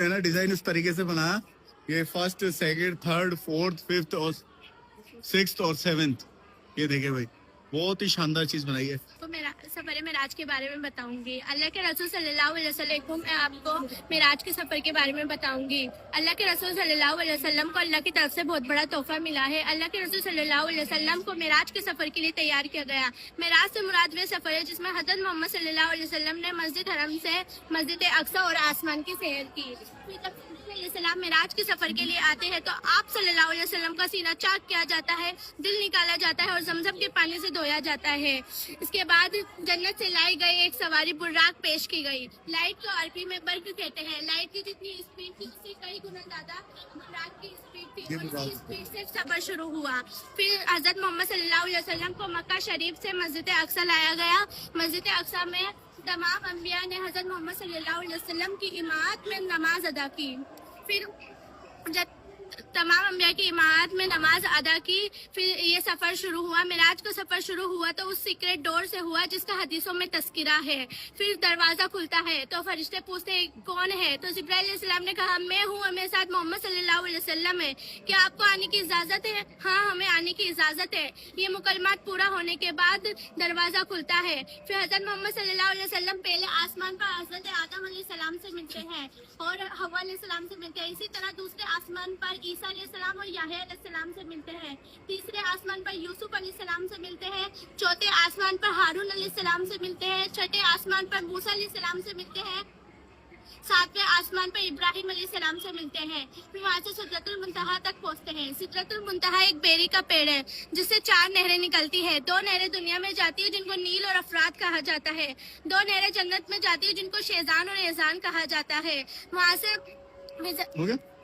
है ना डिजाइन उस तरीके से बनाया, ये first second third fourth fifth और सिक्स्थ और सेवेंथ, ये देखे भाई बहुत ही शानदार चीज बनाई है। तो मेरा सफर मेराज के बारे में बताऊंगी। अल्लाह के रसूल सल्लल्लाहु अलैहि वसल्लम को मैं आपको मेराज के सफर के बारे में बताऊंगी। अल्लाह के रसूल सल्लल्लाहु अलैहि वसल्लम को अल्लाह की तरफ से बहुत बड़ा तोहफा मिला है। अल्लाह के रसूल सल्लल्लाहु अलैहि वसल्लम को मेराज के सफर के लिए तैयार किया गया। मेराज से मुराद वे सफर है जिसमें हजरत मोहम्मद सल्लल्लाहु अलैहि वसल्लम ने मस्जिद हरम से मस्जिद अक्सा और आसमान की सैर की। फिर जब सलाम मेराज के सफर के लिए आते हैं तो आप सल्लल्लाहु अलैहि वसल्लम का सीना चाक किया जाता है, दिल निकाला जाता है और जमजम के पानी से धोया जाता है। इसके बाद जन्नत से लाई गई एक सवारी बुर्राक पेश की गई। लाइट को अरबी में बर्क कहते हैं। लाइट की जितनी स्पीड थी उससे कई गुना ज्यादा बुर्राक की स्पीड थी और इसी स्पीड से सफर शुरू हुआ। फिर हजरत मोहम्मद सल्लल्लाहु अलैहि वसल्लम को मक्का शरीफ से मस्जिद अक्सा लाया गया। मस्जिद अक्सा में तमाम अंबिया ने हजरत मोहम्मद सल्लल्लाहु अलैहि वसल्लम की इमामत में नमाज अदा की। फिर जब तमाम अंबिया की इमामत में नमाज अदा की, फिर ये सफर शुरू हुआ। मेराज का सफर शुरू हुआ तो उस सीक्रेट डोर से हुआ जिसका हदीसों में तस्किरा है। फिर दरवाजा खुलता है तो फरिश्ते पूछते हैं कौन है, तो जिब्राइल अलैहिस्सलाम ने कहा मैं हूँ, मेरे साथ मोहम्मद सल्लल्लाहु अलैहि वसल्लम है, क्या आपको आने की इजाजत है? हाँ, हमें आने की इजाजत है। ये मुकलमात पूरा होने के बाद दरवाजा खुलता है। फिर हजरत मोहम्मद सल्लल्लाहु अलैहि वसल्लम पहले आसमान पर हजरत आदम अलैहिस्सलाम से मिलते हैं और हवा अलैहिस्सलाम से मिलते हैं। इसी तरह दूसरे आसमान पर ईसा अलैहिस्सलाम और याह्या अलैहिस्सलाम से मिलते हैं। तीसरे आसमान पर यूसुफ अलैहिस्सलाम से मिलते हैं। चौथे आसमान पर हारून अलैहिस्सलाम से मिलते हैं। छठे आसमान पर मूसा अलैहिस्सलाम से मिलते हैं। सातवें आसमान पर इब्राहिम अलैहिस्सलाम से मिलते हैं। फिर वहाँ से सिदरतुल मुंतहा तक पहुँचते हैं। सिदरतुल मुंतहा एक बेरी का पेड़ है जिससे 4 नहरें निकलती है। 2 नहरें दुनिया में जाती है जिनको नील और अफरात कहा जाता है। 2 नहरें जन्नत में जाती है जिनको शेजान और एजान कहा जाता है। वहाँ से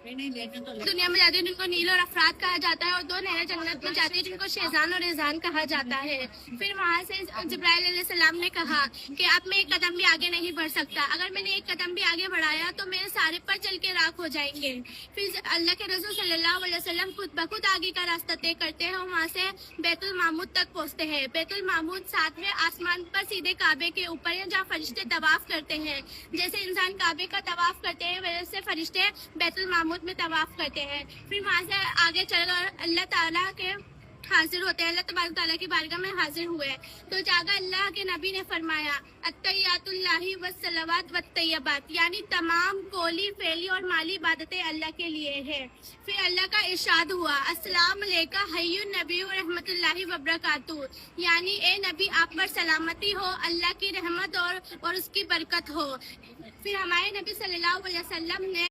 दुनिया में जाती है जिनको नील और अफरात कहा जाता है और 2 नहरें जन्नत में जाती है जिनको शेजान और एजान कहा जाता है। फिर वहाँ से जिब्राइल अलैहिस्सलाम ने कहा कि अब मैं एक कदम भी आगे नहीं बढ़ सकता, अगर मैंने एक कदम भी आगे बढ़ाया तो मेरे सारे पर चल के राख हो जाएंगे। फिर अल्लाह के रसूल सल्लल्लाहु अलैहि वसल्लम खुद बखुद आगे का रास्ता तय करते हैं और वहाँ से बैतुल मामूद तक पहुँचते हैं। बैतुल मामूद 7वें आसमान पर सीधे काबे के ऊपर है जहाँ फरिश्ते तवाफ करते हैं। जैसे इंसान काबे का तवाफ करते हैं वैसे फरिश्ते बैतुल मामूद में तवाफ करते हैं। फिर वहाँ से आगे चलकर अल्लाह ताला के हाजिर होते हैं। अल्लाह तबारक ताला की बारगाह में हाजिर हुए तो जागा अल्लाह के नबी ने फरमाया अत्तहियातुल्लाहि वस्सलावात वत्तय्यबात, यानी तमाम कौली फेली और माली इबादतें अल्लाह के लिए है। फिर अल्लाह का इरशाद हुआ अस्सलाम अलैका हय्युन नबी व रहमतुल्लाहि व बरकातुहू, यानी ए नबी आप पर सलामती हो, अल्लाह की रहमत और उसकी बरकत हो। फिर हमारे नबी सल्लल्लाहु अलैहि वसल्लम ने